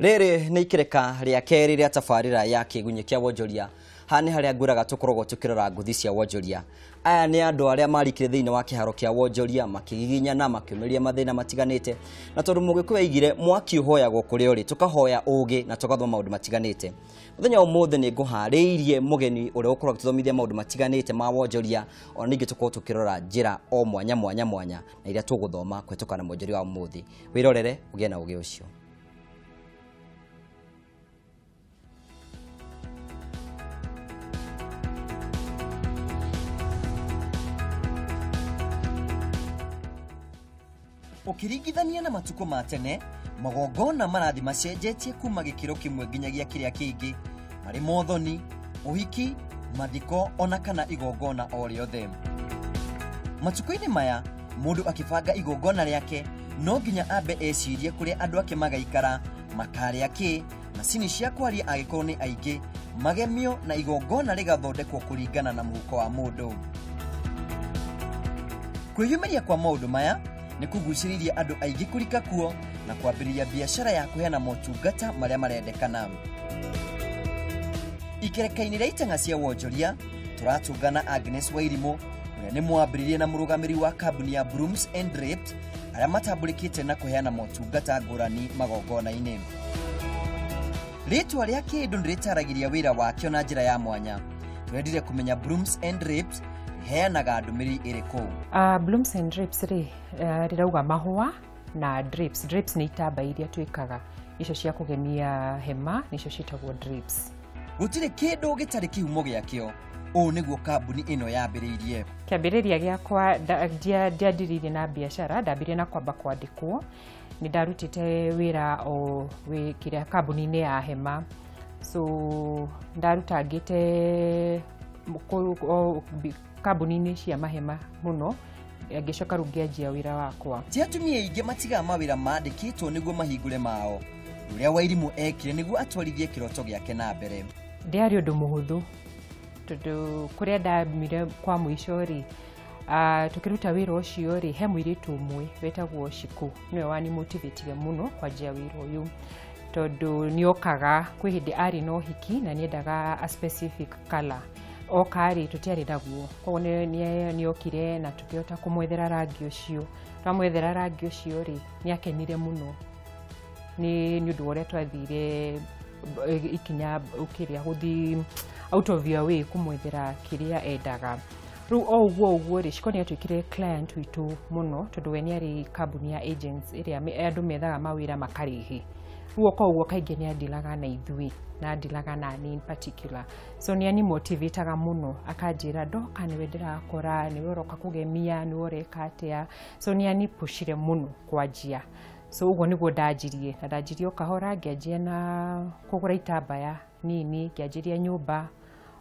Rere nä ikereka rä a kerä rä a tabarä ya Kiigunyi Kia Wonjoria hanä harä a ngwiraga tå koragwo tå kä rora nguthi cia Wonjoria. Aya nä andå arä a marikire thä inä wa kä haro kä a Wonjoria makigiginyana makiumiria mathä na matiganä te, na tondå må gä kå igire mwaki uhoyagwo kå rä a å rä tå kahoya å gä na tå gathoma maå ndå matiganä te. Muthenya å må thä nä ngå harä irie må geni å rä a å korwo agä tå thomithia maå ndå matiganä te ma Wonjoria, ona ningä tå korwo tå kä rora njä ra o mwanya mwanya mwanya na iria tå gå thoma kũhetũka kana Wonjoria wa å må thä. Wä rorere å gä na å gä å cio. Ukiringithania na matuko ma tene, magongona marathi macenjetie kuma gikiro kimwe nginyagia kiria kingi, mari mothoni, uhiki, mathiko ona kana igongona o riothe. Matuko-ini maya, mundu akibanga igongona riake, no nginya ambe ecirie kuria andu ake magaikara, makaria ki, macini cia kwaria agikorwo ni aingi, magemio na igongona rigathondekwo kuringana na muhuko wa mundu. Kwiyumiria kwa maundu maya ni kuguciriria andu aingi kurika kuo na kwambiriria biashara ya kuheana motungata maria marendekana. Ikereka-ini ria itanga cia Wonjoria turatungana Agnes Wairimu uria ni mwambiririe na murugamiri wa kambuni ya Brooms and Drapes aria matamburikite na kuheana motungata ngurani magongona-ini. Ritwa ria kindu niritaragĩria wira wakio na njira ya mwanya. Twendire kumenya Brooms and Drapes heanaga ndumiri iriku. Blooms and Drapes rirauga mahua na drapes. Drapes ni itamba iria twikaga icio cia kugemia hema nicio citagwo drapes. Gutire kindu gitari kihumo giakio. O niguo kambuni ino yambiririe. Kiambiriria giakwa ndiambiririe na biashara, ndambirie na kwamba kwandikwo. Ni ndarutite wira o kiria kambuni-ini ya hema. So ndarutangite kambuni-ini cia mahema muno, ngicoka riu ngianjia wira wakwa. Ti atumia aingi matigaga mawira mandikitwo niguo mahingure mao. Uria Wairimu ekire niguo atwarithie kiroto giake na mbere. Ndiari undu muhuthu tondu kuria ndamire kwa mwisho ri tukiruta wira ucio ri he mwiritu umwe wetagwo Shiku niwe wani motivate muno kwanjia wira uyu tondu niokaga kwi hindi ari no hiki na niendaga a specific color o kari tutiari naguo, koguo niokire na tukiota kumwethera rangi ucio. Twamwethera rangi ucio ri niakenire muno ni undu uria twathire ikinya ukiria guthi out of your way kumwethera kiria endaga. Riu o uguo ri Shiko niatwikire client witu muno tondu we niari kambuni ya agents iria andu methaga mawira makarihi. Riu koguo kaingi niandilaga na ithui na andilaga na ni in particular. So ni ani motivateaga muno akanjira ndoka niwe ndirakora niwe uroka kugemia niwe ureka atia. So ni ani pushire muno kwanjia. So uguo niguo ndanjirie na ndanjirie kahora ngianjia na kugura itambaya nini ngianjiria nyumba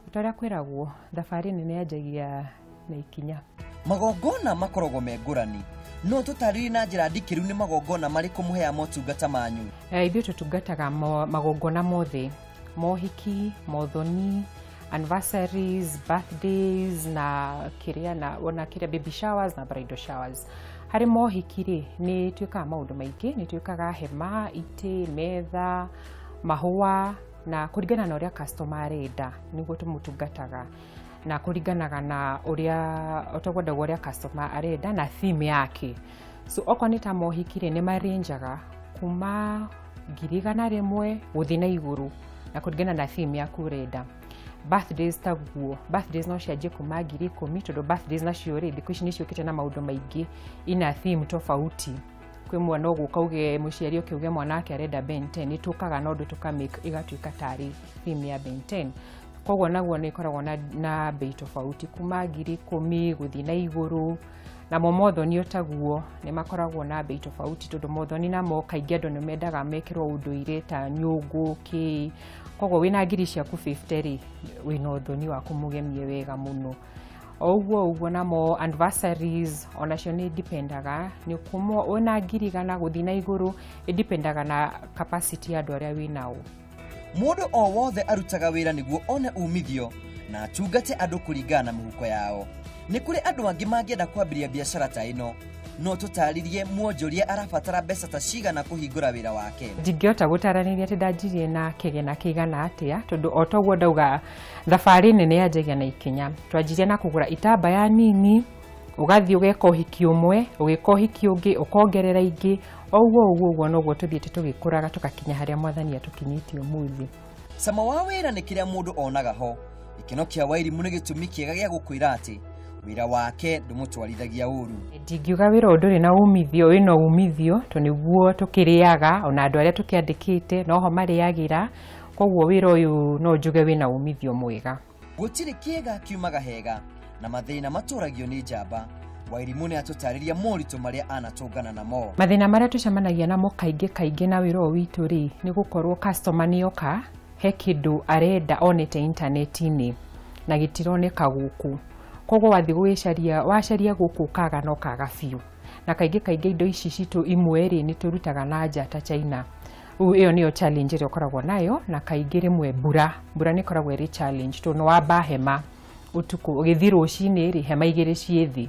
utaria kwiragwo thabari nene yanjagia na ikinya. Magongona makoragwo mengurani, no tutariri na njira ndikiru ni magongona mariku muhea motungata manyu. Ithuĩ tutungataga magongona mothe, mohiki, mothoni, anniversaries, birthdays na kiria na ona kiria baby showers na bridal showers. Hari mohiki ri ni twikaga maundu maingi, ni twikaga hema, ite, metha, mahua na kuringana na uria customer arenda niguo tumutungataga na kuringanaga na uria otogwenda uria customer arenda na theme yake. So oko ni ta mohiki ni maranjaga kuma 100,000 guthi na iguru na kuringana na theme yaku urenda. Birthdays taguo, birthdays no cianjie kuma 10,000 tondu birthdays nacio ri thiku ici niciukite na maundu maingi ina theme tofauti. Kwi mwana uguka uge muciari ukiuge mwana wake arenda Ben 10 ni tukaga na undu tukamake igatuika tari theme ya Ben 10. Koguo naguo ni koragwo na bei tofauti kuma 10,000 guthi na iguru na mothoni otaguo ni makoragwo na bei tofauti tondu mothoni namo kaingi andu ni mendaga mekirwo unduire ta nyungu ki. Koguo wina ngiri ciaku 50 ri wina uthoni wa kumugemie wega muno. Oguo namo anniversaries onacio ni dipendaga ni kumo ona ngiri gana guthi na iguru dipendaga na capacity ya andu aria winao. Mundu o wothe arutaga wira niguo one umithio na atungate andu kuringana na muhuko yao. Ni kuri andu angi mangienda kwambiria biashara ta ino no tutaririe Wonjoria arabatara mbeca ta cigana kuhingura wira wake. Ndingĩhota gũtaraniria atĩ ndanjirie na kĩgĩna kĩigana atĩa tondũ o toguo ndauga thabarĩ nene yanjagia na ikinya. Twanjirie na kũgũra itambaya nini, ugathii ugeka ũhiki ũmwe, ũgeka ũhiki ũngĩ, ũkongerera ingĩ, ũguo noguo tuthiĩte tũgĩkũraga tukakinya harĩa Mwathani atukinyĩtie ũmũthĩ. Sama wa wĩra nĩ kĩrĩa mũndũ onaga ho. Gĩkeno kĩa Wairimu nĩ gĩtũmi kĩega gĩa gũkwĩra atĩ wĩra wake ndũmũtwarithagia ũru. Ndingiuga wĩra ũyũ ndũrĩ na umithio, wĩna umithio to nĩguo tũkĩrĩaga, ona andũ arĩa tũkĩandĩkĩte noho marĩagĩra, koguo wĩra ũyũ no njuge wĩna umithio mwega. Gũtirĩ kĩega kiumaga hega na mathĩna matũragio nĩ njamba. Wairimu nĩ atũtarĩria moritũ marĩa anatũngana namo. Mathĩna marĩa tũcemanagia namo kaingĩ na wĩra ũyũ witũ rĩ, nĩ gũkorwo customer nĩoka he kĩndũ arenda onete intaneti-inĩ na gĩtironeka gũkũ. Koguo wathi wacaria gũkũ kaga no kaga biũ. Na kaingĩ indo ici citũ imwe rĩ nĩ tũrutaga na nja ta China. Iyo niyo challenge ĩrĩa ũkoragwo nayo, na kaingĩ rĩmwe mbura nĩ ĩkoragwo ĩrĩ challenge to no wamba hema utuku ũgĩthiĩ rũcinĩ rĩ hema igĩrĩ ciĩ thĩ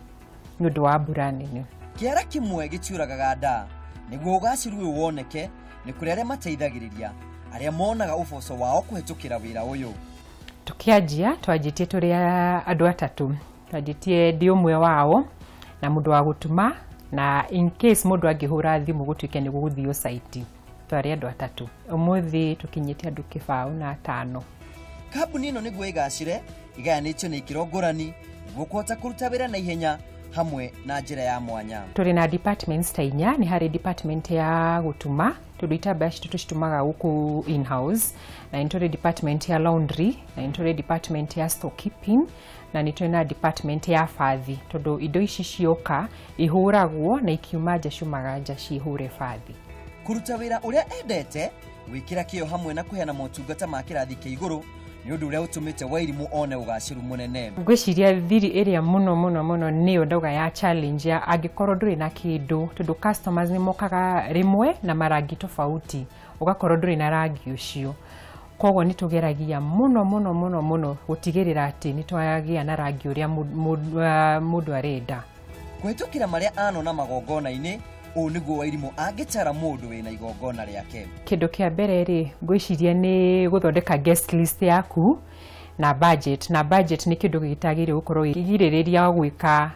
nĩ ũndũ wa mbura nene. Kĩara kĩmwe gĩtiũragaga nda nĩguo ũgaciru ũyũ woneke nĩ kũrĩ arĩa mateithagĩrĩria arĩa monaga ũboco wao kũhetũkĩra wĩra ũyũ. Tũkĩanjia twanjĩtie tũrĩ andũ atatũ. Twanjĩtie ndi ũmwe wao na mũndũ wa gũtuma, na in case mũndũ angĩhũra thimũ gũtuĩke nĩ gũgũthiĩ site twarĩ andũ atatũ. Ũmũthĩ tũkinyĩte andũ 5. Kambuni ĩno nĩguo ĩgacĩre igayanĩtio na ikĩro ngũrani nĩguo kũhota kũruta wĩra na ihenya hamwe na njĩra ya mwanya. Tũrĩ na departments ta 4, nĩ harĩ department ya gũtuma, tondũ itambaya citũ tũcitumaga gũkũ in-house, na nĩ tũrĩ department ya laundry, na nĩ tũrĩ department ya storekeeping, na nĩ tũrĩ na department ya bathi, tondũ indo ici cioka ihũragwo na ikiuma nja ciumaga nja ciihũre bathi. Kũruta wĩra ũrĩa endete, gwĩkĩra kĩyo hamwe na kũheana motungata ma kĩrathi kĩa igũrũ nĩ ũndũ ũrĩa ũtũmĩte Wairimu one ũgacĩru mũnene. Ngwĩciria thiri ĩrĩa mũno nĩyo ndauga ya challenge ya angĩkorwo ndũrĩ na kĩndũ, tondũ customers nĩ mokaga rĩmwe na marangi tofauti, ũgakorwo ndũrĩ na rangi ũcio. Koguo nĩ tũgeragia mũno gũtigĩrĩra atĩ nĩ twagĩa na rangi ũrĩa mũndũ arenda. Kũhetũkĩra marĩa anona magongona-inĩ, ũũ nĩguo Wairimu angĩtara mũndũ wĩna igongona rĩake. Kĩndũ kĩa mbere rĩ, ngwĩciria nĩ gũthondeka guest list yaku na budget. Na budget nĩ kĩndũ gĩtagĩrĩire gũkorwo gĩkĩgirĩrĩria gwĩka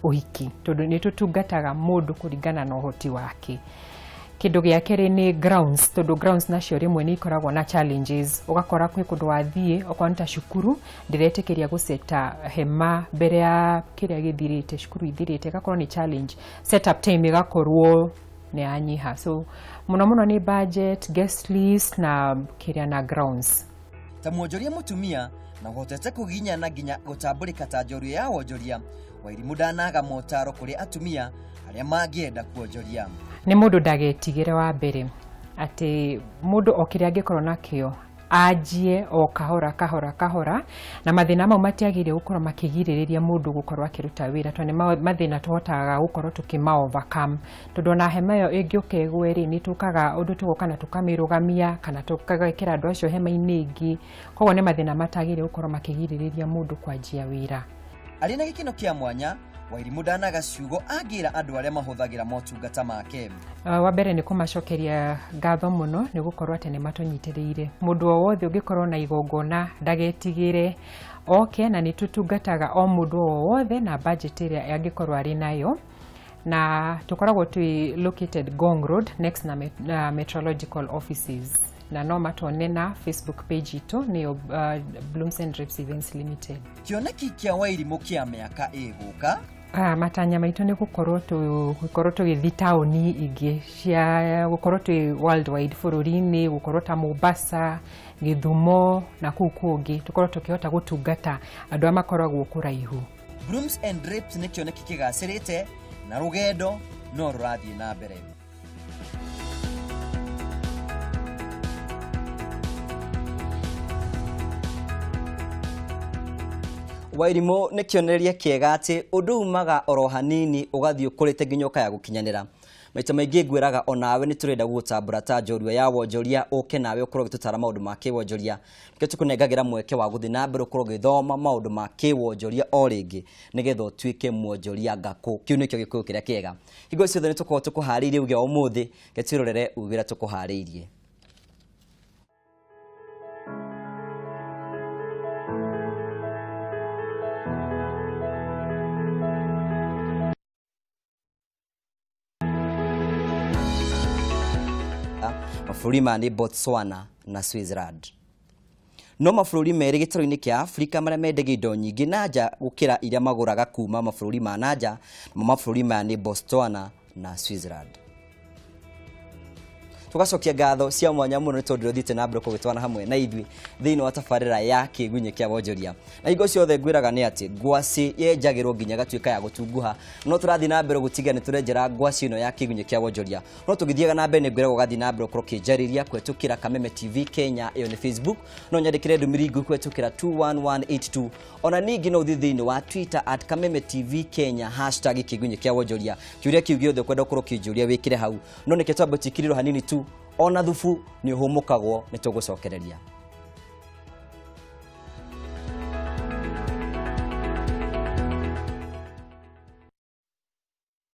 ũhiki, tondũ nĩ tũtungataga mũndũ kũringana na ũhoti wake. Kĩndũ gĩa kerĩ nĩ grounds, tondũ grounds nacio rĩmwe nĩ ikoragwo na challenges. Ũgakora kwĩ kũndũ wathiĩ, okorwo nĩ ta cukuru, ndĩretĩkĩria gũseta hema mbere ya kĩrĩa gĩthirĩte, cukuru ithirĩte, ĩgakorwo nĩ challenge. Setup time ĩgakorwo nĩ yanyiha. So mũno nĩ budget, guest list na kĩrĩa na grounds. Ta Wonjoria mũtumia na ũhotete kũginya na nginya gũtambũrĩka ta Njorua ya Wonjoria, Wairimu ndanaga motaro kũrĩ atumia arĩa mangĩenda kuonjoria. Nĩ mũndũ ndagetigĩre wa mbere atĩ mũndũ o kĩrĩa angĩkorwo nakĩo anjie o kahora, na mathĩna mau matiagĩrĩire gũkorwo makĩgirĩrĩria mũndũ gũkorwo akĩruta wĩra, tondũ nĩ mathĩna tũhotaga gũkorwo tũkĩma-overcome, tondũ ona hema ĩyo ĩngĩũka ĩgwe rĩ, nĩ tũkaga ũndũ tũgoka na tũkamĩrũgamia kana tũkagekĩra andũ acio hema-inĩ ĩngĩ. Koguo nĩ mathĩna matagĩrĩire gũkorwo makĩgirĩrĩria mũndũ kwanjia wĩra. Arĩ na gĩkeno kĩa mwanya, Wairimu ndanaga ciugo angĩra andũ arĩa mahũthagĩra motungata make. Wa mbere nĩ kũmacokeria ngatho mũno nĩ gũkorwo atĩ nĩ matũnyitĩrĩire. Mũndũ o wothe ũngĩkorwo na igongona ndagetigĩre oke, na nĩ tũtungataga o mũndũ o wothe na budget ĩrĩa angĩkorwo arĩ nayo. Na tũkoragwo twĩ located Gong Road next na meteorological offices, na no matone na Facebook page itũ nĩyo Blooms and Drapes Events Limited. Kĩoneki kĩa Wairimu kĩa mĩaka ĩgũka, matanya maitũ nĩ gũkorwo tũgĩthiĩ taũni ingĩ cia gũkorwo twĩ worldwide bũrũri-inĩ, gũkorwo ta Mombasa, Gĩthumo na kũu kũngĩ, tũkorwo tũkĩhota gũtungata andũ arĩa makoragwo kũraihu. Blooms and Drapes nĩ kĩoneki kĩgacĩrĩte na rũgendo no rũrathiĩ na mbere. Wairimu nĩ kĩonereria kĩega atĩ ũndũ umaga oro hanini ũgathiĩ ũkũrĩte nginya ũkaya gũkinyanĩra. maita maingĩ ngwĩraga onawe nĩ tũrenda gũgũtambũra ta Njorua ya Wonjoria ũke nawe ũkorwo ũgĩtũtara maũndũ ma kĩwonjoria nĩkĩo tũkũnengagĩra mweke wa gũthiĩ na mbere ũkorwo ũgĩthoma maũndũ ma kĩwonjoria o rĩngĩ nĩgetha ũtuĩke mwonjoria ngakũ. Kĩu nĩkĩo gĩkũyũ kĩrĩa kĩega. Hingo ciothe nĩ tũkorwo tũkũharĩirie ũgĩ wa ũmũthĩ getwĩrorere ũgĩra tũkũharĩirie. Mabũrũri ma nĩ Botswana na Switzerland. No mabũrũri merĩ gĩtarũ-inĩ kĩa Afrika marĩa mendagia indo nyingĩ na nja gũkĩra iria magũraga kuma mabũrũri ma nanja, mabũrũri ma nĩ Botswana na Switzerland. Tugacokia ngatho cia mwanya mũno nĩ tondũ ũthiĩte na mbere kũgĩtwana hamwe na ithuĩ thĩinĩ wa tabarĩra ya Kiigunyi Kia Wonjoria. Na hingo ciothe ngwĩraga nĩ atĩ ngwaci yenjagĩrwo nginya gatuĩka ya gũtunguha, no tũrathiĩ na mbere gũtiga nĩ tũrenjera ngwaci ĩno ya Kiigunyi Kia Wonjoria. No tũgĩthiaga na mbere nĩ ngwĩraga ũgathiĩ na mbere ũkorwo ũkĩnjarĩria kũhetũkĩra Kameme TV Kenya ĩyo nĩ Facebook, no nyandĩkĩre ndũmĩrĩri nguhĩ kũhetũkĩra 21182. Ona ningĩ no ũthiĩ thĩinĩ wa Twitter @Kameme TV Kenya #Kiigunyi Kia Wonjoria. Kĩũria kĩu gĩothe ũkwenda ũkorwo ũkĩnjũria wĩkĩre hau. No nĩkĩo twambĩtie kiriro hanini tu, ona thubu nĩ ũhũmũkagwo nĩ tũgũcokereria.